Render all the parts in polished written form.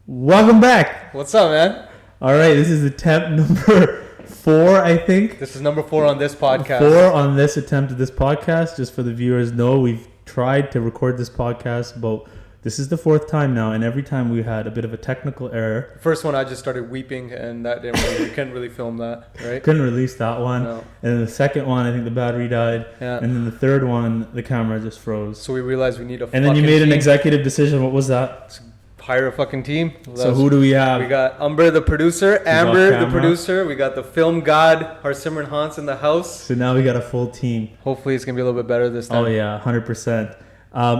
Welcome back. What's up, man? All right, this is attempt number 4, I think. This is number 4 on this podcast. 4 on this attempt of this podcast. Just for the viewers know, we've tried to record this podcast, but this is the 4th time now, and every time we had a bit of a technical error. First one, I just started weeping, and that didn't we couldn't really film that, right? Couldn't release that one. No. And then the second one, I think the battery died. Yeah. And then the third one, the camera just froze. So we realized we need a And then you made an executive decision. What was that? Hire a fucking team. So who do we have? We got Umber, the producer, Amber, the producer. We got the film god, Harsimran Hans in the house. So now we got a full team. Hopefully it's going to be a little bit better this time. Oh, yeah, 100%.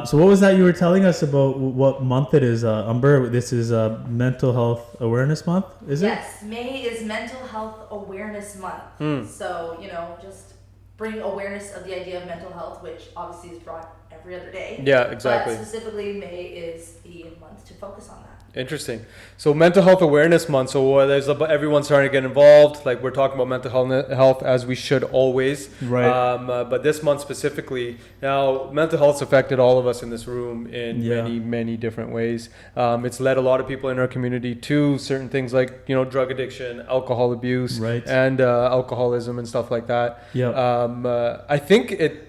So what was that you were telling us about what month it is, Umber? This is Mental Health Awareness Month, is it? Yes, May is Mental Health Awareness Month. So, just bring awareness of the idea of mental health, which obviously is brought every other day. Yeah, exactly. But specifically, May is the month to focus on that. Interesting. So Mental Health Awareness Month. So there's everyone's starting to get involved. Like we're talking about mental health as we should always. Right. But this month specifically, now mental health's affected all of us in this room in many different ways. It's led a lot of people in our community to certain things like drug addiction, alcohol abuse, and alcoholism and stuff like that. Yeah. I think it.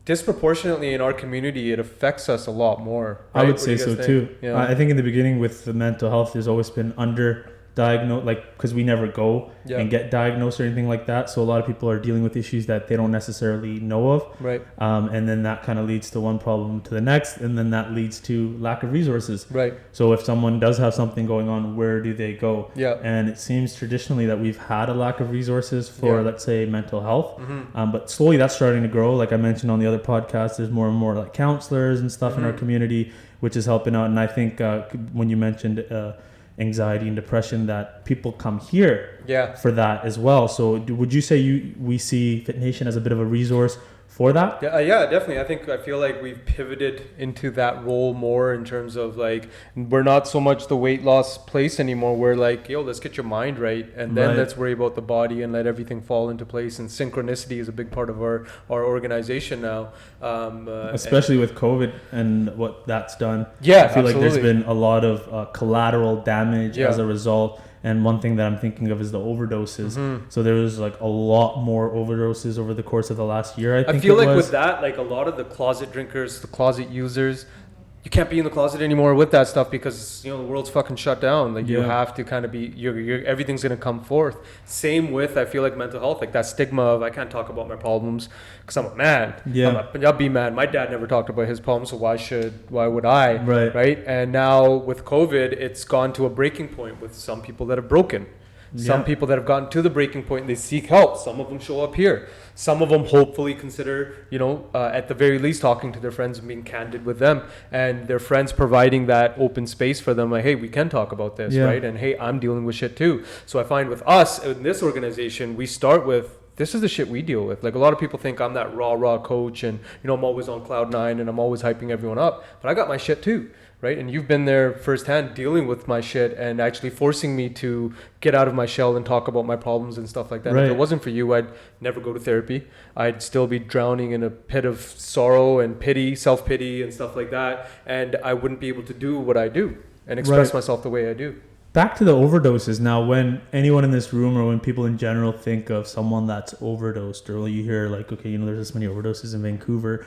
Disproportionately in our community, it affects us a lot more. Right? I would say so too. Yeah. I think in the beginning with the mental health, there's always been underdiagnosed, because we never go and get diagnosed or anything like that. So a lot of people are dealing with issues that they don't necessarily know of. Right. And then that kind of leads to one problem to the next, and then that leads to lack of resources. Right. So if someone does have something going on, where do they go? Yeah. And it seems traditionally that we've had a lack of resources for, let's say, mental health. Mm-hmm. But slowly that's starting to grow. Like I mentioned on the other podcast, there's more and more like counselors and stuff in our community, which is helping out. And I think when you mentioned anxiety and depression, that people come here for that as well. So would you say we see Fit Nation as a bit of a resource for that? Yeah, definitely. I feel like we've pivoted into that role more in terms of like, we're not so much the weight loss place anymore. We're like, let's get your mind right. And then let's worry about the body and let everything fall into place. And synchronicity is a big part of our organization now. Especially with COVID and what that's done. Yeah, I feel like there's absolutely. been a lot of collateral damage as a result. And one thing that I'm thinking of is the overdoses. So there was like a lot more overdoses over the course of the last year. I feel like with that, like a lot of the closet drinkers, the closet users, you can't be in the closet anymore with that stuff because the world's fucking shut down. Like you have to kind of be, you're everything's gonna come forth. Same with, I feel like mental health, like that stigma of I can't talk about my problems because I'm a man. I'm a Panjabi man. My dad never talked about his problems, so why would I? Right. And now with COVID, it's gone to a breaking point with some people that have broken. Some people that have gotten to the breaking point, they seek help. Some of them show up here. Some of them hopefully consider, at the very least talking to their friends and being candid with them, and their friends providing that open space for them. Like, hey, we can talk about this, right? And hey, I'm dealing with shit too. So I find with us in this organization, we start with, this is the shit we deal with. Like a lot of people think I'm that raw coach and, I'm always on cloud 9 and I'm always hyping everyone up, but I got my shit too. Right. And you've been there firsthand dealing with my shit and actually forcing me to get out of my shell and talk about my problems and stuff like that. If it wasn't for you, I'd never go to therapy. I'd still be drowning in a pit of sorrow and pity, self-pity and stuff like that. And I wouldn't be able to do what I do and express myself the way I do. Back to the overdoses. Now, when anyone in this room or when people in general think of someone that's overdosed, or you hear like, okay, there's this many overdoses in Vancouver,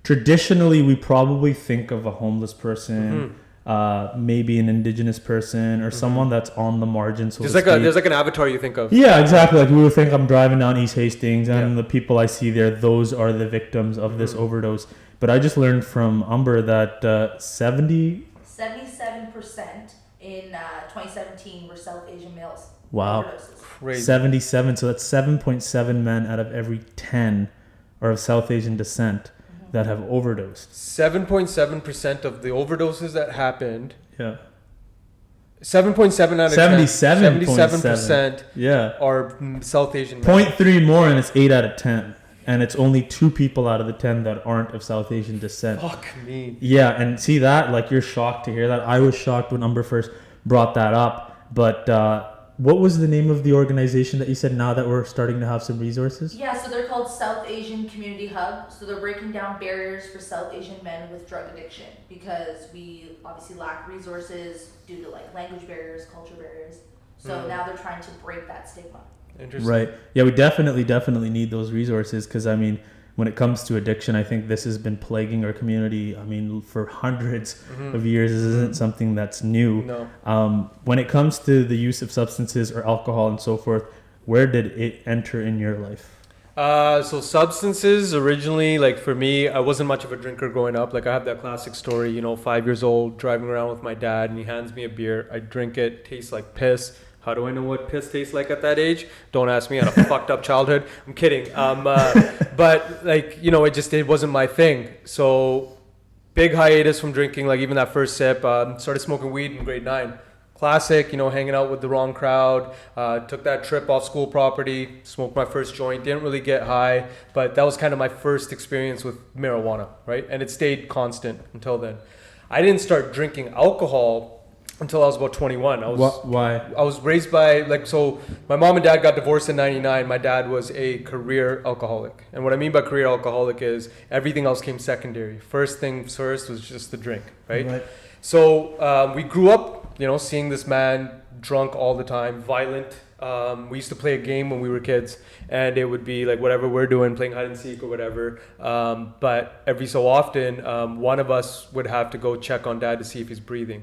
traditionally, we probably think of a homeless person, maybe an indigenous person, or someone that's on the margins. So there's like an avatar you think of. Yeah, exactly. Like we would think I'm driving down East Hastings, and the people I see there, those are the victims of this overdose. But I just learned from Umber that 77% in 2017 were South Asian males. Wow, overdoses. Crazy. 77. So that's 7.7 men out of every 10 are of South Asian descent that have overdosed. 7.7% of the overdoses that happened. 7.7 out of 77% are South Asian men. 0.3 more, and it's 8 out of 10. And it's only 2 people out of the 10 that aren't of South Asian descent. Fuck me. Yeah, and see that? Like, you're shocked to hear that. I was shocked when Umber first brought that up. But what was the name of the organization that you said now that we're starting to have some resources? Yeah, so they're called South Asian Community Hub. So they're breaking down barriers for South Asian men with drug addiction because we obviously lack resources due to like language barriers, culture barriers. So now they're trying to break that stigma. Interesting. Right. Yeah, we definitely need those resources because, I mean, when it comes to addiction, I think this has been plaguing our community. I mean, for hundreds of years, this isn't something that's new. No. When it comes to the use of substances or alcohol and so forth, where did it enter in your life? So substances originally, like for me, I wasn't much of a drinker growing up. Like I have that classic story, 5 years old, driving around with my dad and he hands me a beer. I drink it, tastes like piss. How do I know what piss tastes like at that age? Don't ask me. I had a fucked up childhood. I'm kidding. But like, it wasn't my thing. So big hiatus from drinking, like even that first sip, started smoking weed in grade 9. Classic, hanging out with the wrong crowd. Took that trip off school property, smoked my first joint, didn't really get high, but that was kind of my first experience with marijuana, right? And it stayed constant until then. I didn't start drinking alcohol until I was about 21. Why? I was raised by, so my mom and dad got divorced in 99. My dad was a career alcoholic. And what I mean by career alcoholic is everything else came secondary. First things first was just the drink, right? So we grew up, seeing this man drunk all the time, violent. We used to play a game when we were kids and it would be like whatever we're doing, playing hide and seek or whatever. But every so often, one of us would have to go check on dad to see if he's breathing.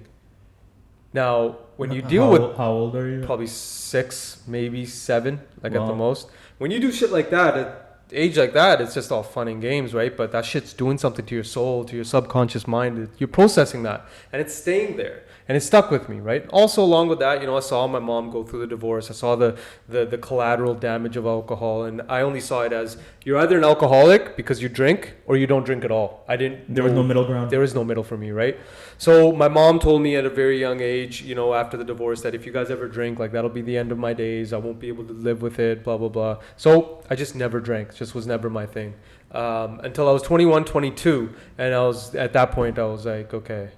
Now, when you deal with... How old are you? Probably 6, maybe 7, at the most. When you do shit like that, at age like that, it's just all fun and games, right? But that shit's doing something to your soul, to your subconscious mind. You're processing that, and it's staying there. And it stuck with me, right? Also, along with that, I saw my mom go through the divorce. I saw the collateral damage of alcohol. And I only saw it as you're either an alcoholic because you drink or you don't drink at all. There was no middle ground. There is no middle for me, right? So my mom told me at a very young age, after the divorce, that if you guys ever drink, like that'll be the end of my days. I won't be able to live with it, blah, blah, blah. So I just never drank. It just was never my thing. Until I was 21, 22. And at that point, I was like, okay,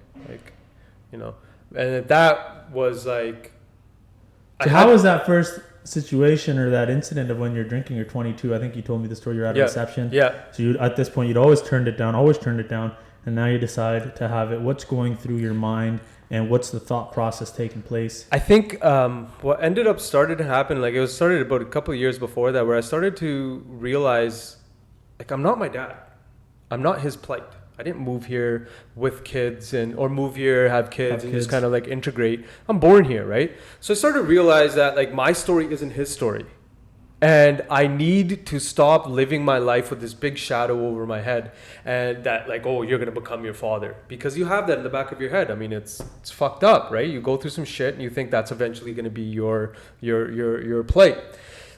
and that was like... So how was that first situation or that incident of when you're drinking, you're 22? I think you told me the story, you're at a reception. Yeah. So at this point, you'd always turned it down, and now you decide to have it. What's going through your mind and what's the thought process taking place? I think what started to happen, like it started about a couple of years before that, where I started to realize, like, I'm not my dad. I'm not his plight. I didn't move here with kids or move here, have kids and just kind of like integrate. I'm born here, right? So I started to realize that like my story isn't his story. And I need to stop living my life with this big shadow over my head and that like, oh, you're going to become your father. Because you have that in the back of your head. I mean, it's fucked up, right? You go through some shit and you think that's eventually going to be your plate.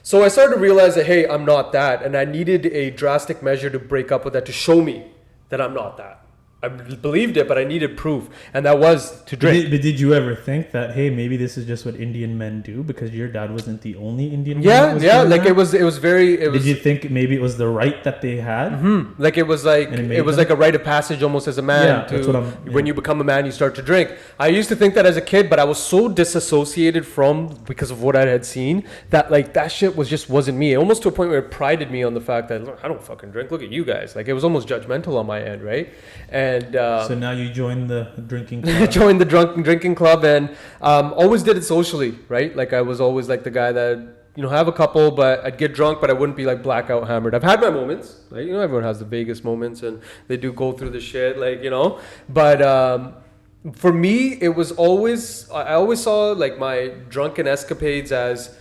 So I started to realize that, hey, I'm not that. And I needed a drastic measure to break up with that, to show me that I'm not that. I believed it, but I needed proof, and that was to drink. But did you ever think that, hey, maybe this is just what Indian men do because your dad wasn't the only Indian man? Yeah, like that? it was very. Did you think maybe it was the right that they had? Mm-hmm. Like it was like a rite of passage almost as a man. When you become a man, you start to drink. I used to think that as a kid, but I was so disassociated because of what I had seen that like that shit wasn't me. Almost to a point where it prided me on the fact that, look, I don't fucking drink. Look at you guys. Like it was almost judgmental on my end, right? And so now you joined the drinking club. Joined the drinking club and always did it socially, right? Like I was always like the guy that, have a couple, but I'd get drunk, but I wouldn't be like blackout hammered. I've had my moments, like, everyone has the Vegas moments and they do go through the shit, like, but for me, it was always, I always saw like my drunken escapades as,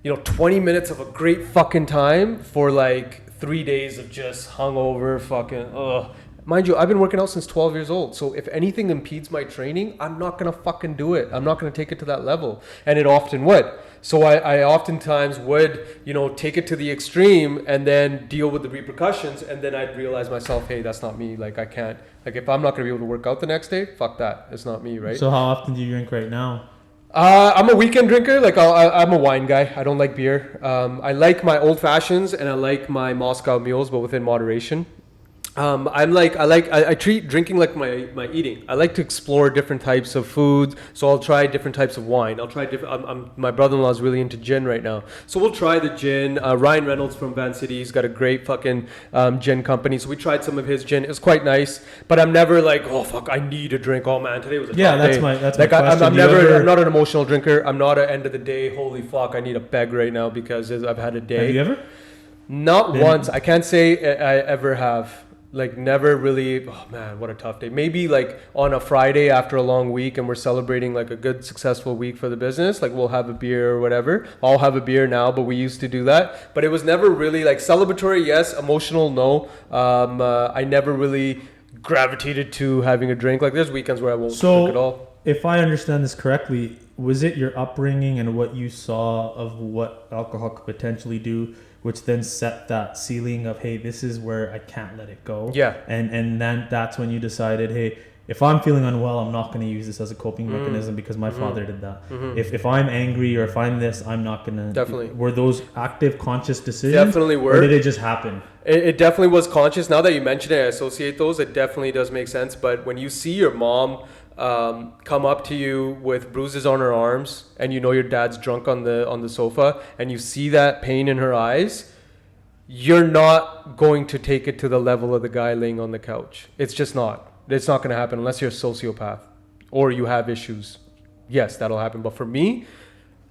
20 minutes of a great fucking time for like 3 days of just hungover fucking, ugh. Mind you, I've been working out since 12 years old. So if anything impedes my training, I'm not going to fucking do it. I'm not going to take it to that level. And it often would. So I oftentimes would, take it to the extreme and then deal with the repercussions. And then I'd realize myself, hey, that's not me. Like I can't, like if I'm not going to be able to work out the next day, fuck that. It's not me, right? So how often do you drink right now? I'm a weekend drinker. Like I'm a wine guy. I don't like beer. I like my old fashions and I like my Moscow mules, but within moderation. I treat drinking like my eating. I like to explore different types of foods. So I'll try different types of wine. I'll try different. My brother-in-law is really into gin right now. So we'll try the gin. Ryan Reynolds from Van City, he's got a great fucking gin company. So we tried some of his gin. It was quite nice. But I'm never like, oh fuck, I need a drink. Oh man, today was a tough day. That's like my question. I'm not an emotional drinker. I'm not at end of the day. Holy fuck, I need a peg right now because I've had a day. Have you ever? Not once. I can't say I ever have. Like never really. Oh man, what a tough day. Maybe like on a Friday after a long week and we're celebrating like a good successful week for the business, like we'll have a beer or whatever. I'll have a beer now, but we used to do that. But it was never really like celebratory, yes. Emotional, no. I never really gravitated to having a drink. Like there's weekends where I won't drink at all. If I understand this correctly, was it your upbringing and what you saw of what alcohol could potentially do, which then set that ceiling of, hey, this is where I can't let it go? Yeah. And then that's when you decided, hey, if I'm feeling unwell, I'm not going to use this as a coping mechanism because my father did that. If I'm angry or if I'm this, I'm not going to. Definitely. Were those active, conscious decisions? Definitely were. Or did it just happen? It definitely was conscious. Now that you mention it, I associate those. It definitely does make sense. But when you see your mom come up to you with bruises on her arms and you know your dad's drunk on the sofa and you see that pain in her eyes, you're not going to take it to the level of the guy laying on the couch. It's just not. It's not going to happen unless you're a sociopath or you have issues. Yes, that'll happen. But for me,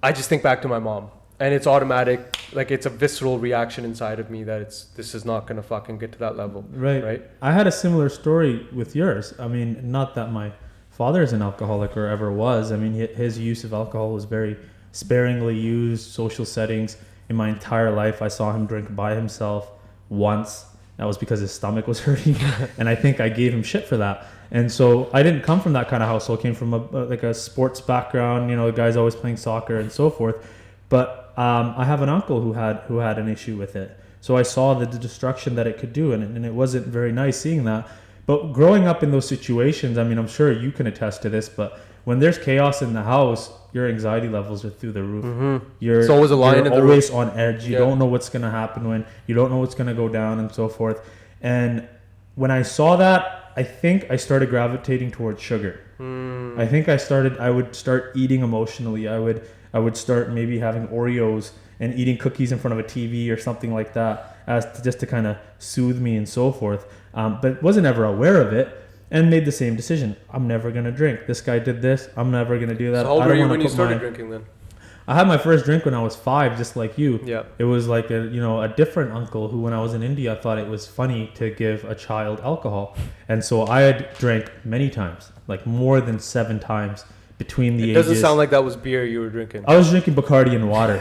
I just think back to my mom and it's automatic. Like it's a visceral reaction inside of me that this is not going to fucking get to that level. Right. I had a similar story with yours. I mean, not that my father is an alcoholic or ever was. I mean, his use of alcohol was very sparingly used, social settings. In my entire life, I saw him drink by himself once. That was because his stomach was hurting. And I think I gave him shit for that. And so I didn't come from that kind of household. I came from a sports background, the guy's always playing soccer and so forth. But I have an uncle who had an issue with it. So I saw the destruction that it could do. And it wasn't very nice seeing that. But growing up in those situations, I mean, I'm sure you can attest to this, but when there's chaos in the house, your anxiety levels are through the roof. It's always a lion in the room. You're always on edge. You don't know what's going to happen when you don't know what's going to go down and so forth. And when I saw that, I think I started gravitating towards sugar. I think I would start eating emotionally. I would start maybe having Oreos and eating cookies in front of a TV or something like that just to kind of soothe me and so forth. But wasn't ever aware of it and made the same decision. I'm never going to drink. This guy did this. I'm never going to do that. So how old were you when you started drinking then? I had my first drink when I was 5, just like you. Yeah. It was like a different uncle who, when I was in India, thought it was funny to give a child alcohol. And so I had drank many times, like more than 7 times between the ages. It doesn't sound like that was beer you were drinking. I was drinking Bacardi and water.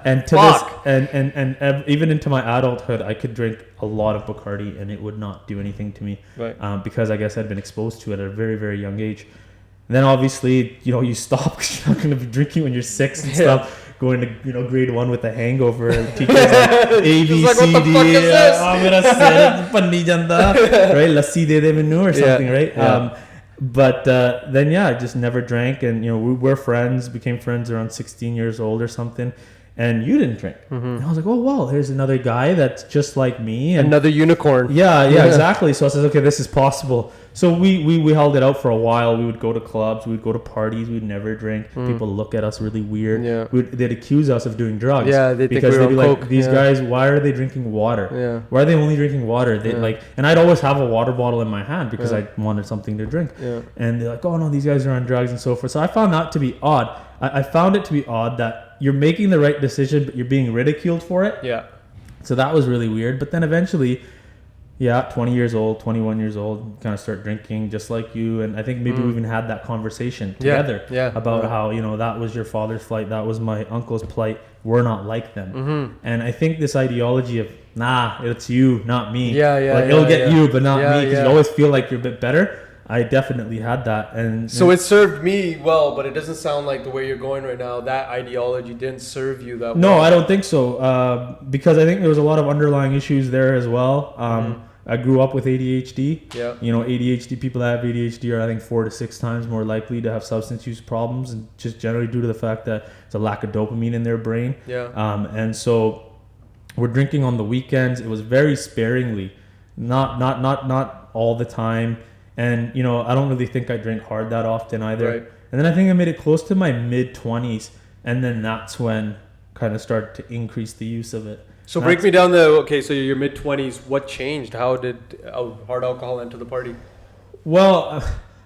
And to this, and even into my adulthood, I could drink a lot of Bacardi and it would not do anything to me. Right. Because I guess I'd been exposed to it at a very, very young age. And then obviously, you stop because you're not going to be drinking when you're 6 and stuff. Going to grade 1 with a hangover. Teachers like A, B, like, C, what the D. fuck is this? I'm going to say panni janda. Right? Lassi de menu or something, right? Yeah. But then, I just never drank. And, we were friends, became friends around 16 years old or something. And you didn't drink. And I was like, oh, wow, here's another guy that's just like me. And another unicorn. Yeah, exactly. So I said, okay, this is possible. So we held it out for a while. We would go to clubs. We would go to parties. We'd never drink. People look at us really weird. Yeah. They'd accuse us of doing drugs. Yeah, they think because we're they'd be on like, coke. these guys, why are they drinking water? Yeah. Why are they only drinking water? They and I'd always have a water bottle in my hand because I wanted something to drink. Yeah. And they're like, oh no, these guys are on drugs and so forth. So I found that to be odd. I found it to be odd that you're making the right decision, but you're being ridiculed for it. Yeah. So that was really weird. But then eventually, 20 years old, 21 years old, kind of start drinking just like you. And I think maybe we even had that conversation together about how, that was your father's plight. That was my uncle's plight. We're not like them. And I think this ideology of, it's you, not me. It'll get you, but not me. Because you always feel like you're a bit better. I definitely had that. And so it served me well, but it doesn't sound like the way you're going right now, that ideology didn't serve you that well. No, I don't think so. Because I think there was a lot of underlying issues there as well. I grew up with ADHD. Yeah. ADHD, people that have ADHD are, I think, 4 to 6 times more likely to have substance use problems, and just generally due to the fact that there's a lack of dopamine in their brain. Yeah. And so we're drinking on the weekends. It was very sparingly. not all the time. And, you know, I don't really think I drink hard that often either. Right. And then I think I made it close to my mid-20s. And then that's when kind of started to increase the use of it. So break me down so your mid-20s, what changed? How did hard alcohol enter the party? Well,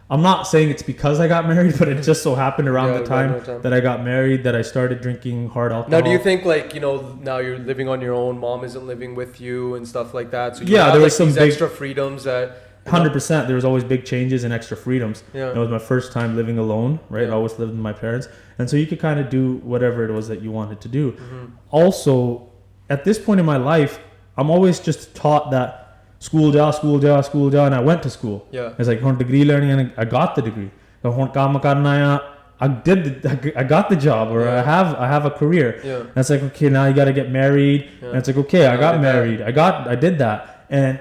I'm not saying it's because I got married, but it just so happened around the time that I got married that I started drinking hard alcohol. Now, do you think, like, you know, now you're living on your own, mom isn't living with you and stuff like that, so you have, there was like, some these big extra freedoms that... 100%. There was always big changes and extra freedoms. Yeah. It was my first time living alone, right? I always lived with my parents. And so you could kind of do whatever it was that you wanted to do. Mm-hmm. Also, at this point in my life, I'm always just taught that school ja, and I went to school. Yeah. It's like degree learning and I got the degree. I got the job, or I have a career. Yeah. And it's like, okay, now you got to get married. Yeah. And it's like, okay, I got married. I did that. And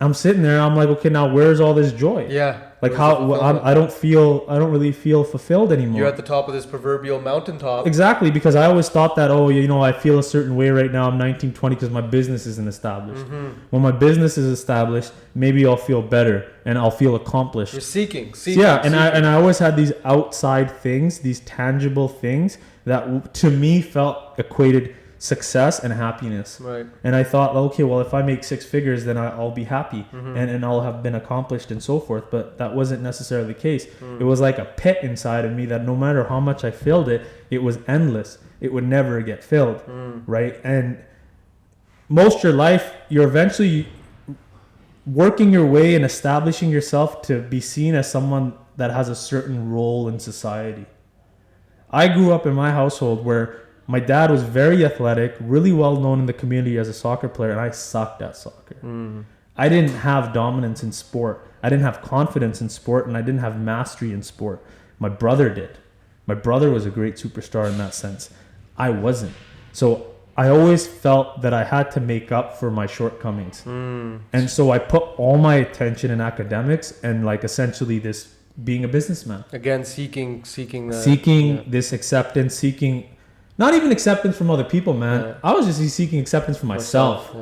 I'm sitting there. I'm like, okay, now where's all this joy? Yeah. Like I don't really feel fulfilled anymore. You're at the top of this proverbial mountaintop. Exactly, because I always thought that, I feel a certain way right now. I'm 19, 20 because my business isn't established. Mm-hmm. When my business is established, maybe I'll feel better and I'll feel accomplished. You're seeking. Yeah, and I always had these outside things, these tangible things that to me felt equated success and happiness. Right. And I thought, okay, well, if I make 6 figures, then I'll be happy. Mm-hmm. and I'll have been accomplished and so forth. But that wasn't necessarily the case. It was like a pit inside of me that no matter how much I filled it, it was endless. It would never get filled. Right. And most of your life, you're eventually working your way and establishing yourself to be seen as someone that has a certain role in society. I grew up in my household where my dad was very athletic, really well known in the community as a soccer player, and I sucked at soccer. I didn't have dominance in sport. I didn't have confidence in sport, and I didn't have mastery in sport. My brother did. My brother was a great superstar in that sense. I wasn't. So I always felt that I had to make up for my shortcomings. And so I put all my attention in academics and like essentially this being a businessman. Again, seeking this acceptance, seeking not even acceptance from other people, man. Yeah. I was just seeking acceptance for myself.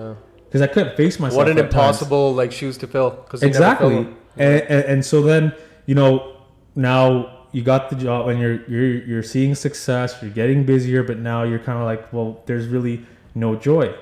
Because I couldn't face myself. What an impossible shoes to fill. Exactly. And so then, now you got the job and you're seeing success, you're getting busier, but now you're kind of like, well, there's really no joy.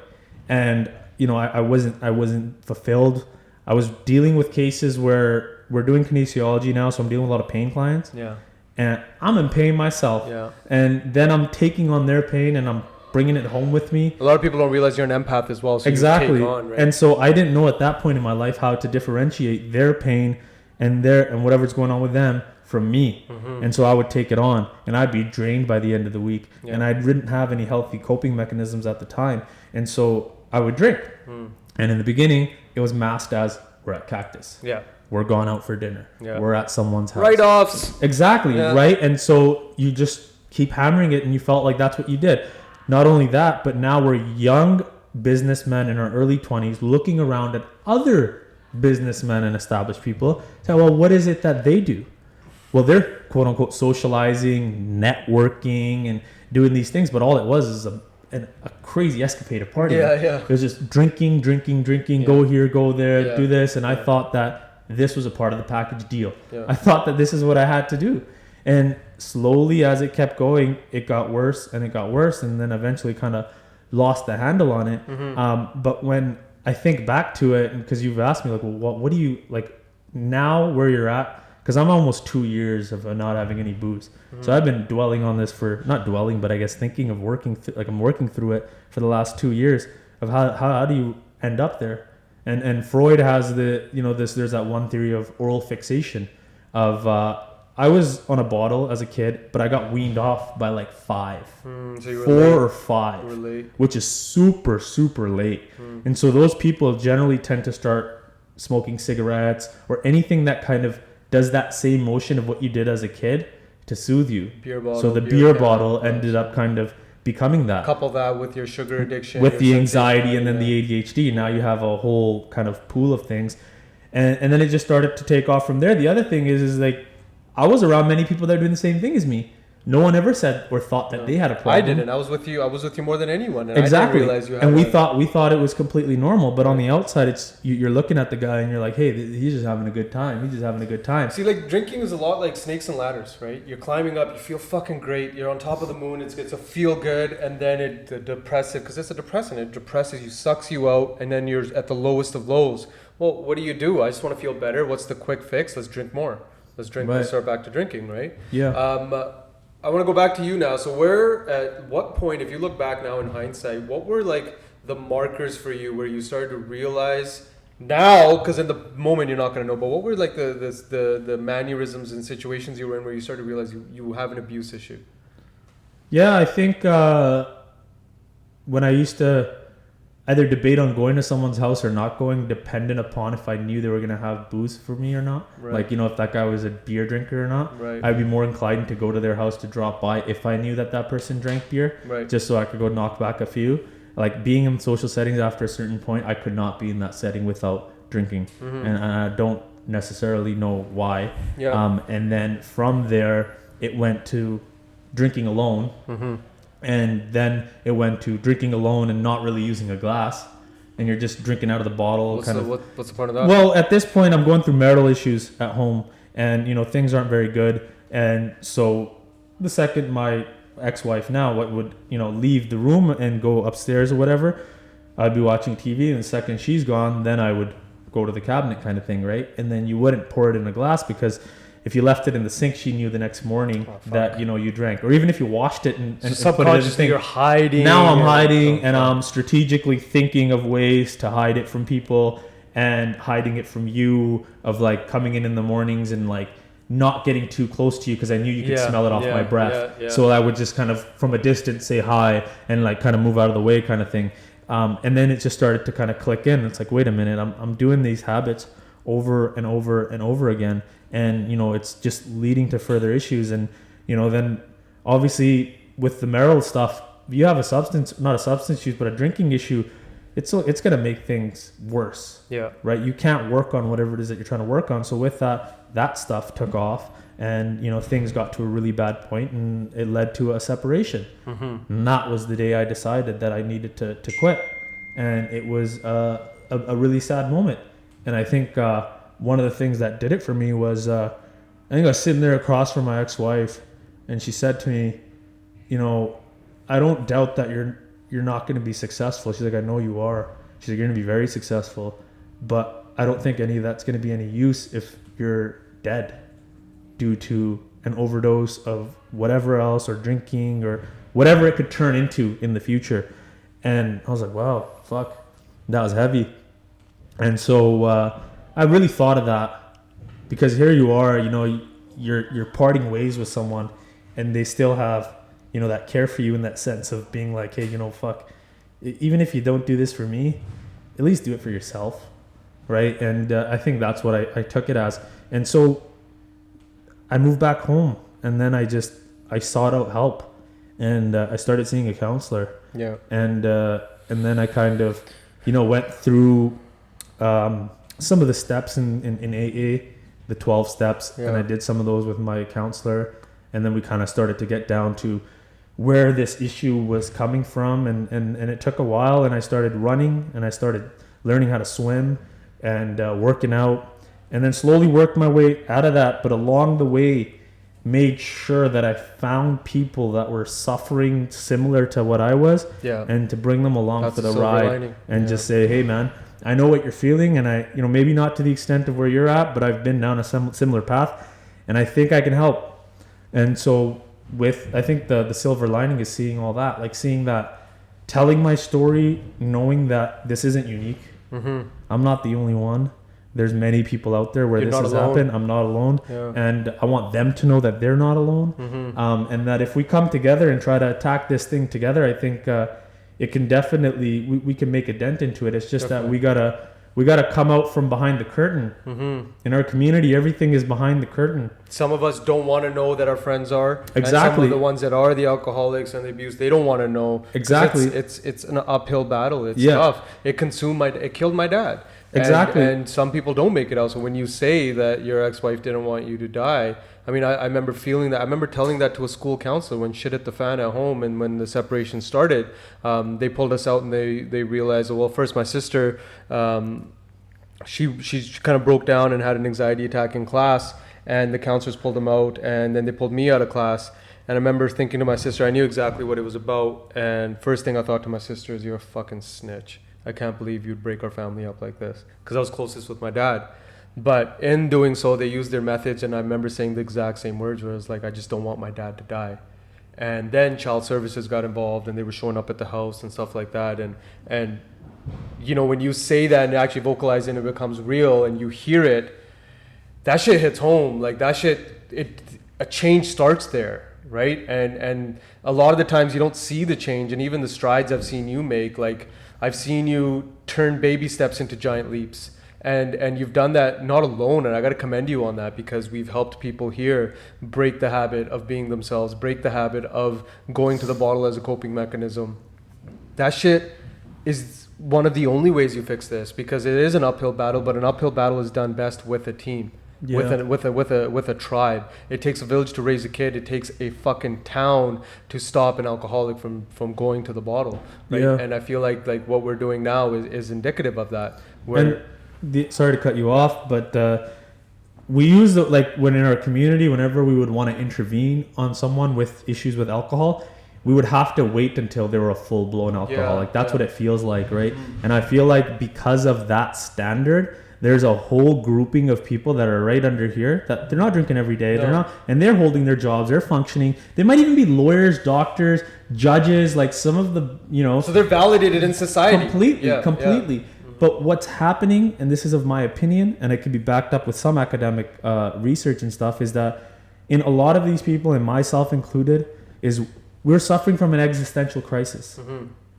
And I wasn't fulfilled. I was dealing with cases where we're doing kinesiology now, so I'm dealing with a lot of pain clients. Yeah. And I'm in pain myself. Yeah. And then I'm taking on their pain and I'm bringing it home with me. A lot of people don't realize you're an empath as well. So exactly. You take on, right? And so I didn't know at that point in my life how to differentiate their pain and whatever's going on with them from me. Mm-hmm. And so I would take it on and I'd be drained by the end of the week. Yeah. And I didn't have any healthy coping mechanisms at the time. And so I would drink. And in the beginning, it was masked as we're at Cactus. Yeah. We're gone out for dinner. Yeah. We're at someone's house. Write-offs. Exactly, yeah. Right? And so you just keep hammering it and you felt like that's what you did. Not only that, but now we're young businessmen in our early 20s looking around at other businessmen and established people. Say, well, what is it that they do? Well, they're quote-unquote socializing, networking, and doing these things. But all it was is a crazy escapade of partying. Yeah. It was just drinking, yeah. Go here, go there, do this. And I thought that this was a part of the package deal. Yeah. I thought that this is what I had to do. And slowly as it kept going, it got worse and it got worse. And then eventually kind of lost the handle on it. Mm-hmm. But when I think back to it, because you've asked me, like, well, what do you, like, now where you're at? Because I'm almost 2 years of not having any booze. Mm-hmm. So I've been dwelling on this not dwelling, but I guess thinking of I'm working through it for the last 2 years of how do you end up there? And Freud has there's that one theory of oral fixation of, I was on a bottle as a kid, but I got weaned off by like 5, so you were 4 late. or 5, you were late. Which is super, super late. And so those people generally tend to start smoking cigarettes or anything that kind of does that same motion of what you did as a kid to soothe you. Beer bottle. So the beer bottle ended up kind of becoming that. Couple that with your sugar addiction. With the anxiety and then the ADHD. Now you have a whole kind of pool of things. And then it just started to take off from there. The other thing is like, I was around many people that are doing the same thing as me. no one ever said or thought that they had a problem. I didn't. I was with you more than anyone. And Exactly. I didn't realize you had and we thought it was completely normal, but on the outside, it's you're looking at the guy and you're like, hey, he's just having a good time. He's just having a good time. See, like drinking is a lot like snakes and ladders, right? You're climbing up, you feel fucking great. You're on top of the moon. It's a feel good, and then it depressive because it's a depressant. It depresses you, sucks you out, and then you're at the lowest of lows. Well, what do? I just want to feel better. What's the quick fix? Let's drink more. Let's drink. Right. Let's start back to drinking, right? Yeah. I want to go back to you now. So at what point, if you look back now in hindsight, what were like the markers for you where you started to realize now, because in the moment you're not going to know, but what were like the mannerisms and situations you were in where you started to realize you have an abuse issue? Yeah, I think when I used to either debate on going to someone's house or not going, dependent upon if I knew they were going to have booze for me or not. Right. Like, if that guy was a beer drinker or not, Right. I'd be more inclined to go to their house to drop by if I knew that person drank beer, Right. just so I could go knock back a few. Like, being in social settings after a certain point, I could not be in that setting without drinking. Mm-hmm. And I don't necessarily know why. Yeah. And then from there, it went to drinking alone. Mm-hmm. And then it went to drinking alone and not really using a glass, and you're just drinking out of the bottle. What's the point of that? Well, at this point, I'm going through marital issues at home, and things aren't very good. And so, the second my ex-wife now would leave the room and go upstairs or whatever, I'd be watching TV, and the second she's gone, then I would go to the cabinet kind of thing, right? And then you wouldn't pour it in a glass because if you left it in the sink, she knew the next morning that you drank. Or even if you washed it and put it in the subconsciously thing, you're hiding. now I'm hiding, and I'm strategically thinking of ways to hide it from people and hiding it from you, of like coming in the mornings and like not getting too close to you because I knew you could smell it off my breath. Yeah. So I would just kind of from a distance say hi and like kind of move out of the way kind of thing. And then it just started to kind of click in. It's like, wait a minute, I'm doing these habits over and over and over again. And, it's just leading to further issues. And, then obviously with the marital stuff, you have not a substance use, but a drinking issue, it's going to make things worse. Yeah. Right. You can't work on whatever it is that you're trying to work on. So with that stuff took off, and, things got to a really bad point, and it led to a separation. Mm-hmm. And that was the day I decided that I needed to quit. And it was a really sad moment. And I think, one of the things that did it for me was, I think I was sitting there across from my ex-wife, and she said to me, I don't doubt that you're not going to be successful. She's like, I know you are. She's like, you're going to be very successful, but I don't think any of that's going to be any use if you're dead due to an overdose of whatever else, or drinking, or whatever it could turn into in the future. And I was like, wow, fuck, that was heavy. And so, I really thought of that, because here you are, you're parting ways with someone, and they still have, that care for you, in that sense of being like, hey, fuck, even if you don't do this for me, at least do it for yourself, right? And I think that's what I took it as. And so I moved back home, and then I sought out help, and I started seeing a counselor. Yeah. And then I kind of, went through some of the steps in AA, the 12 steps, and I did some of those with my counselor, and then we kind of started to get down to where this issue was coming from, and it took a while, and I started running, and I started learning how to swim, and working out, and then slowly worked my way out of that, but along the way made sure that I found people that were suffering similar to what I was, and to bring them along for the ride, and just say, hey man, I know what you're feeling, and I, maybe not to the extent of where you're at, but I've been down a similar path, and I think I can help. And so I think the silver lining is seeing all that, like seeing that, telling my story, knowing that this isn't unique. Mm-hmm. I'm not the only one. There's many people out there where this has happened. I'm not alone. Yeah. And I want them to know that they're not alone. Mm-hmm. And that if we come together and try to attack this thing together, I think it can definitely, we can make a dent into it. It's just that we gotta come out from behind the curtain. Mm-hmm. In our community, everything is behind the curtain. Some of us don't want to know that our friends are. Exactly. And some of the ones that are the alcoholics and the abuse, they don't want to know. Exactly. It's an uphill battle. It's tough. It killed my dad. Exactly. And some people don't make it out. So when you say that your ex-wife didn't want you to die, I mean, I remember feeling that. I remember telling that to a school counselor when shit hit the fan at home, and when the separation started, they pulled us out and they realized, well, first my sister, she kind of broke down and had an anxiety attack in class, and the counselors pulled them out, and then they pulled me out of class. And I remember thinking to my sister, I knew exactly what it was about, and first thing I thought to my sister is, you're a fucking snitch. I can't believe you'd break our family up like this, because I was closest with my dad. But in doing so, they used their methods, and I remember saying the exact same words, where I was like, I just don't want my dad to die. And then child services got involved, and they were showing up at the house and stuff like that. And you know, when you say that and actually vocalize it and it becomes real and you hear it, that shit hits home. Like that shit, a change starts there, right? And a lot of the times you don't see the change, and even the strides I've seen you make, like I've seen you turn baby steps into giant leaps. And you've done that not alone, and I got to commend you on that, because we've helped people here break the habit of being themselves, break the habit of going to the bottle as a coping mechanism. That shit is one of the only ways you fix this, because it is an uphill battle, but an uphill battle is done best with a team, with a tribe. It takes a village to raise a kid. It takes a fucking town to stop an alcoholic from going to the bottle, right? Yeah. And I feel like what we're doing now is indicative of that. Sorry to cut you off, but we use like when in our community, whenever we would want to intervene on someone with issues with alcohol, we would have to wait until they were a full-blown alcoholic. That's what it feels like, right? Mm-hmm. And I feel like because of that standard, there's a whole grouping of people that are right under here that they're not drinking every day. No. They're not, and they're holding their jobs. They're functioning. They might even be lawyers, doctors, judges, like some of the, you know. So they're validated in society. Completely. Yeah. But what's happening, and this is of my opinion, and it can be backed up with some academic research and stuff, is that in a lot of these people, and myself included, is we're suffering from an existential crisis,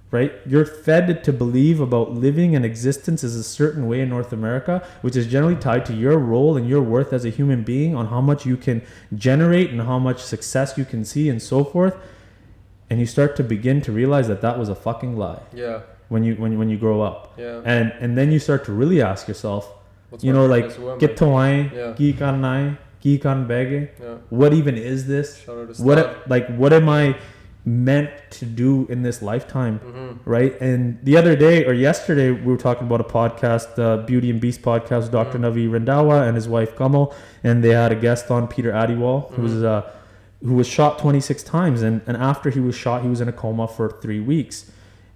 right? You're fed to believe about living and existence is a certain way in North America, which is generally tied to your role and your worth as a human being, on how much you can generate and how much success you can see and so forth. And you start to begin to realize that that was a fucking lie. Yeah. When you grow up, yeah, and then you start to really ask yourself, get to why, geek on bege, what even is this? What am I meant to do in this lifetime, right? And the other day or yesterday, we were talking about a podcast, the Beauty and Beast podcast, Dr. Navi Randawa and his wife Kamal, and they had a guest on, Peter Adiwal, who was shot 26 times, and after he was shot, he was in a coma for 3 weeks.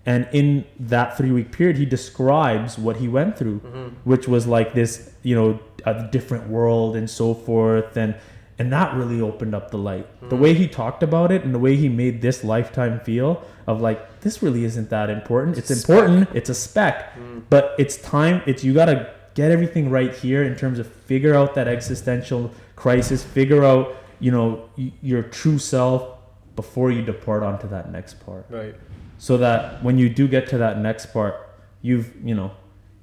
And in that 3-week period, he describes what he went through, which was like this, a different world and so forth. And that really opened up the light. The way he talked about it and the way he made this lifetime feel of like, this really isn't that important. It's important. It's a speck. But it's time. You got to get everything right here in terms of figure out that existential crisis, figure out, your true self before you depart onto that next part. Right. So that when you do get to that next part, you've,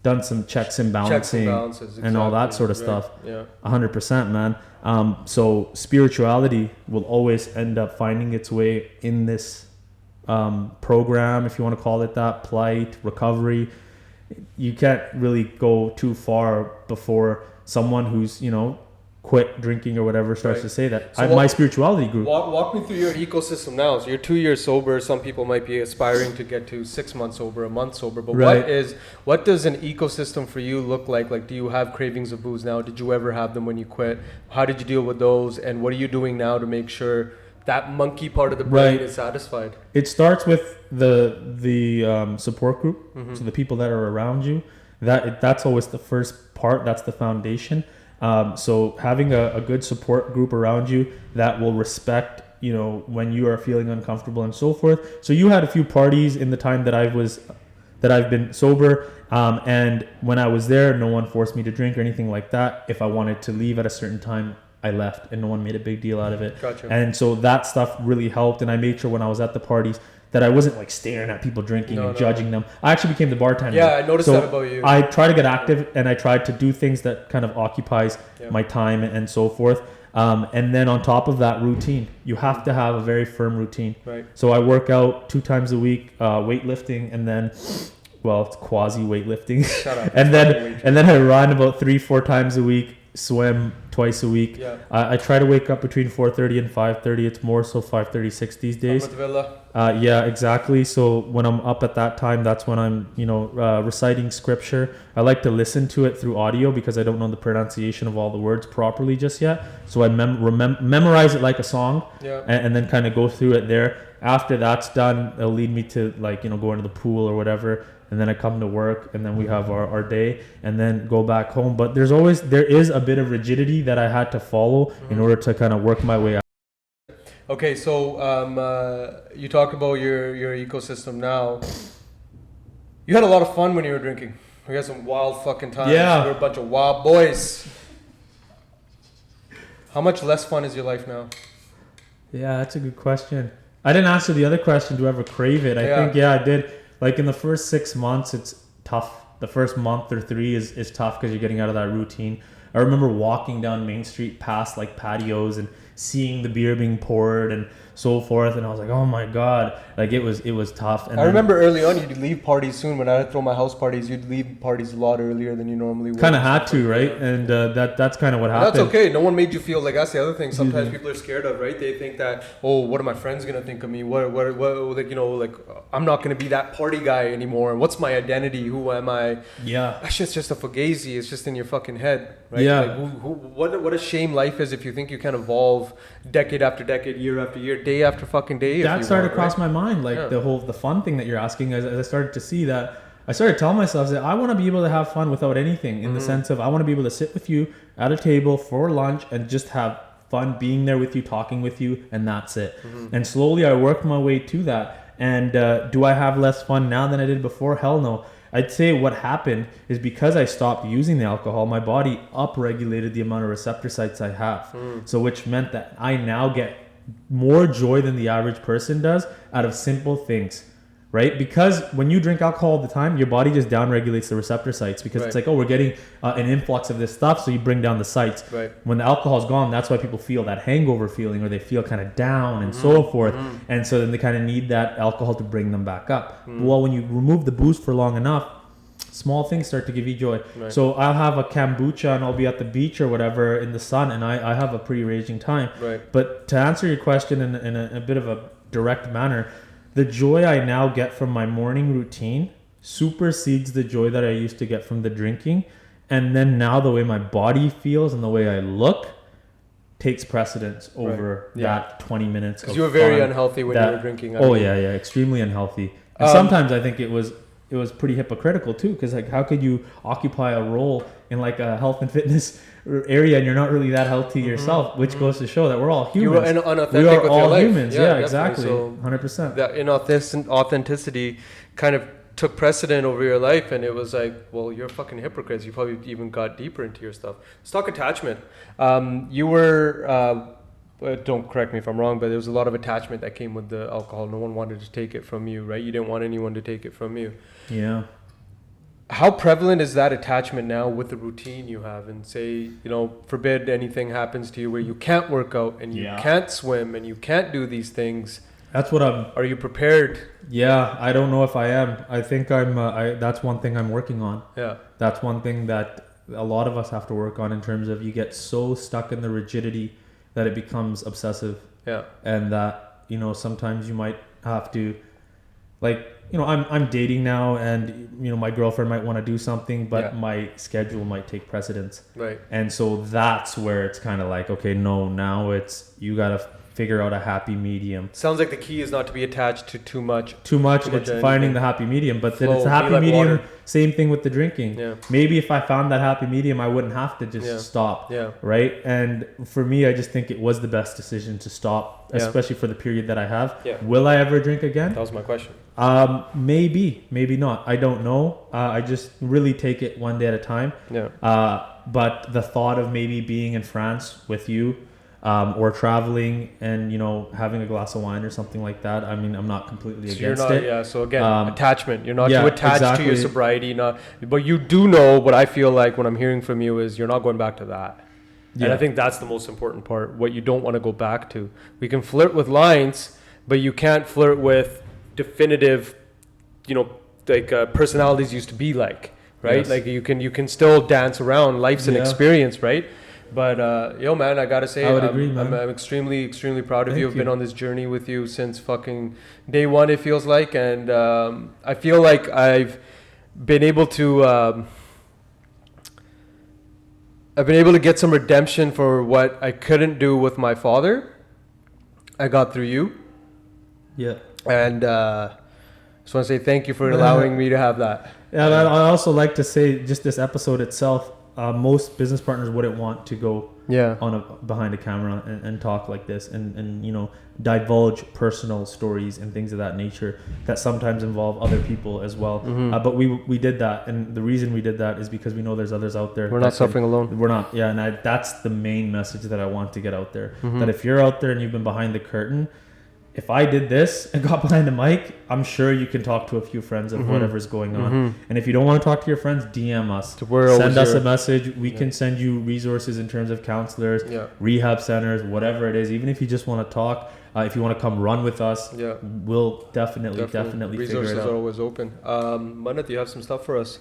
done some checks and balancing and all that sort of stuff. Yeah. 100%, man. So spirituality will always end up finding its way in this program, if you want to call it that, plight, recovery. You can't really go too far before someone who's, quit drinking or whatever starts to say that. So my spirituality group. Walk me through your ecosystem now. So you're 2 years sober. Some people might be aspiring to get to 6 months sober, a month sober. But what does an ecosystem for you look like? Like, do you have cravings of booze now? Did you ever have them when you quit? How did you deal with those? And what are you doing now to make sure that monkey part of the brain is satisfied? It starts with the support group. So the people that are around you. That's always the first part. That's the foundation. So having a good support group around you that will respect, when you are feeling uncomfortable and so forth. So you had a few parties in the time that I've been sober. And when I was there, no one forced me to drink or anything like that. If I wanted to leave at a certain time, I left, and no one made a big deal out of it. Gotcha. And so that stuff really helped. And I made sure when I was at the parties that I wasn't like staring at people drinking and judging them. I actually became the bartender. Yeah, I noticed that about you. I try to get active, and I tried to do things that kind of occupies my time and so forth. And then on top of that, routine. You have to have a very firm routine. Right. So I work out 2 times a week, weightlifting, and then well, it's quasi weightlifting. Shut up. and then I run about 3-4 times a week, swim twice a week. Yeah. I try to wake up between 4:30 and 5:30. It's more so 5:36 these days. Yeah, exactly. So when I'm up at that time, that's when I'm, reciting scripture. I like to listen to it through audio because I don't know the pronunciation of all the words properly just yet. So I memorize it like a song, and then kind of go through it there. After that's done, it'll lead me to go into the pool or whatever. And then I come to work, and then we have our day, and then go back home. But there is a bit of rigidity that I had to follow in order to kind of work my way out. Okay, so you talk about your ecosystem now. You had a lot of fun when you were drinking. You had some wild fucking times. Yeah. You were a bunch of wild boys. How much less fun is your life now? Yeah, that's a good question. I didn't answer the other question. Do I ever crave it? I think, I did. Like in the first 6 months, it's tough. The first month or 3 is tough because you're getting out of that routine. I remember walking down Main Street past like patios and seeing the beer being poured and so forth, and I was like, oh my god, like it was tough. And I remember early on you'd leave parties soon. When I would throw my house parties, you'd leave parties a lot earlier than you normally would. Kind of had to, right? And that's kind of what happened. That's okay. No one made you feel like that's the other thing. Sometimes people are scared of, right? They think that, oh, what are my friends gonna think of me? What like I'm not gonna be that party guy anymore. What's my identity? Who am I? Yeah, that shit's just a fugazi. It's just in your fucking head, right? Yeah. Like, what a shame life is if you think you can evolve decade after decade, year after year, day after fucking day. That started to cross my mind, like the fun thing that you're asking. As I started to see that, I started telling myself that I want to be able to have fun without anything, in the sense of I want to be able to sit with you at a table for lunch and just have fun being there with you, talking with you, and that's it. And slowly I worked my way to that. And do I have less fun now than I did before? Hell no. I'd say what happened is because I stopped using the alcohol, my body upregulated the amount of receptor sites I have. So which meant that I now get more joy than the average person does out of simple things, right? Because when you drink alcohol all the time, your body just downregulates the receptor sites because it's like, oh, we're getting an influx of this stuff, so you bring down the sites. Right. When the alcohol's gone, that's why people feel that hangover feeling, or they feel kind of down and so forth. And so then they kind of need that alcohol to bring them back up. Well, when you remove the booze for long enough, small things start to give you joy. So I'll have a kombucha and I'll be at the beach or whatever in the sun, and I have a pretty raging time. But to answer your question in a bit of a direct manner, the joy I now get from my morning routine supersedes the joy that I used to get from the drinking. And then now the way my body feels and the way I look takes precedence over that 20 minutes. Because you were very unhealthy when you were drinking. Extremely unhealthy. And sometimes I think it was pretty hypocritical too, because like, how could you occupy a role in like a health and fitness area and you're not really that healthy yourself, which goes to show that we're all humans. You were unauthentic we are with all your life. humans. Yeah, exactly. So 100%. That inauthenticity kind of took precedent over your life, and it was like, well, you're fucking hypocrites. You probably even got deeper into your stuff. Let's talk attachment. You were don't correct me if I'm wrong, but there was a lot of attachment that came with the alcohol. No one wanted to take it from you, right? You didn't want anyone to take it from you. Yeah. How prevalent is that attachment now with the routine you have? And say, forbid anything happens to you where you can't work out and you can't swim and you can't do these things. That's what Are you prepared? Yeah, I don't know if I am. I think I'm. That's one thing I'm working on. Yeah. That's one thing that a lot of us have to work on, in terms of you get so stuck in the rigidity that it becomes obsessive. Yeah. And that, sometimes you might have to, like, I'm dating now, and, my girlfriend might want to do something, but my schedule might take precedence. Right. And so that's where it's kind of like, okay, no, now it's, you got to figure out a happy medium. Sounds like the key is not to be attached to too much. It's finding the happy medium, but then it's a happy medium. Water. Same thing with the drinking. Yeah. Maybe if I found that happy medium, I wouldn't have to just stop. Yeah. Right. And for me, I just think it was the best decision to stop, especially for the period that I have. Yeah. Will I ever drink again? That was my question. Maybe not. I don't know. I just really take it one day at a time. Yeah. But the thought of maybe being in France with you, or traveling and, having a glass of wine or something like that, I mean, I'm not completely against it. Yeah, so again, attachment. You're not too attached to your sobriety. But you do know what I feel like when I'm hearing from you is you're not going back to that. Yeah. And I think that's the most important part, what you don't want to go back to. We can flirt with lines, but you can't flirt with definitive, personalities used to be like, right? Yes. Like you can still dance around. Life's an Yeah. experience, right? But yo, man, I gotta say, I would agree, man. I'm extremely, extremely proud of Thank you. I've been you. on this journey with you since fucking day one. It feels like, and I feel like I've been able to. I've been able to get some redemption for what I couldn't do with my father. I got through you. Yeah. And just want to say thank you for allowing me to have that. Yeah, and I also like to say, just this episode itself, most business partners wouldn't want to go behind a camera and talk like this and you know, divulge personal stories and things of that nature that sometimes involve other people as well. But we did that, and the reason we did that is because we know there's others out there. We're not suffering alone. We're not. Yeah, and that's the main message that I want to get out there. That if you're out there and you've been behind the curtain, if I did this and got behind the mic, I'm sure you can talk to a few friends of whatever's going on. And if you don't want to talk to your friends, DM us. Send us a message. We can send you resources in terms of counselors, rehab centers, whatever it is. Even if you just want to talk, if you want to come run with us, we'll definitely figure it out. Resources are always open. Manat, you have some stuff for us?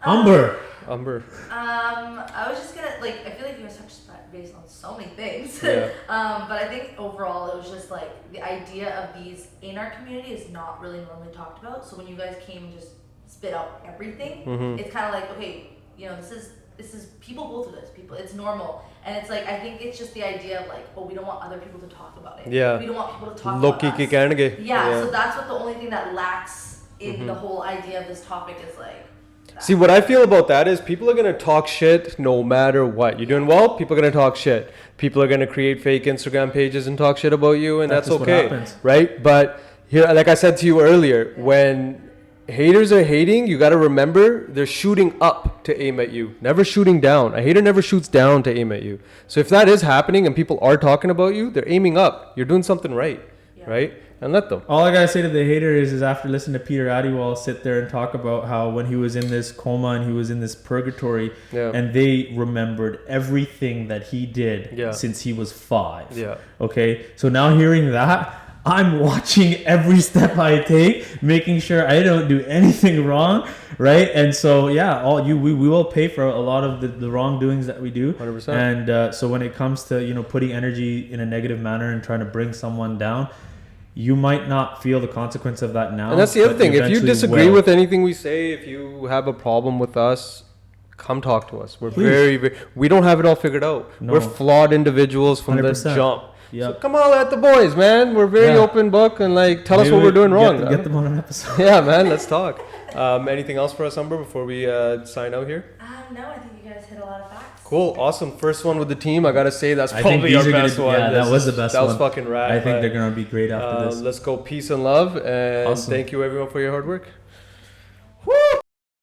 Umber. I was just gonna I feel like you guys touched based on so many things. Yeah. But I think overall it was just like the idea of these in our community is not really normally talked about. So when you guys came and just spit out everything, it's kind of like, okay, you know, this is people go through this. It's normal, and it's like I think it's just the idea of like, oh, we don't want other people to talk about it. Yeah. We don't want people to talk about us. Yeah. So that's what the only thing that lacks in the whole idea of this topic is like. See, what I feel about that is people are going to talk shit no matter what. You're doing well, people are going to talk shit. People are going to create fake Instagram pages and talk shit about you, and that's okay, right? But here, like I said to you earlier, when haters are hating, you got to remember they're shooting up to aim at you, never shooting down. A hater never shoots down to aim at you. So if that is happening and people are talking about you, they're aiming up. You're doing something right, right? And let them. All I gotta say to the hater is after listening to Peter Adiwal sit there and talk about how when he was in this coma and he was in this purgatory, and they remembered everything that he did since he was 5. Yeah. Okay. So now hearing that, I'm watching every step I take, making sure I don't do anything wrong, right? And so we will pay for a lot of the wrongdoings that we do. 100%. And so when it comes to, you know, putting energy in a negative manner and trying to bring someone down, you might not feel the consequence of that now. And that's the other thing. If you disagree with anything we say, if you have a problem with us, come talk to us. We're very, we don't have it all figured out. No. We're flawed individuals from 100%. The jump. Yep. So come on at the boys, man. We're very open book and tell us what we're doing wrong. Get them on an episode. Yeah, man. Let's talk. Anything else for us, Umber, before we sign out here? No, I think you guys hit a lot of facts. Cool, awesome. First one with the team. I gotta say that's probably our best one. Yeah, that was the best one. That was fucking rad. I think they're gonna be great after this. Let's go peace and love, and thank you everyone for your hard work. Woo!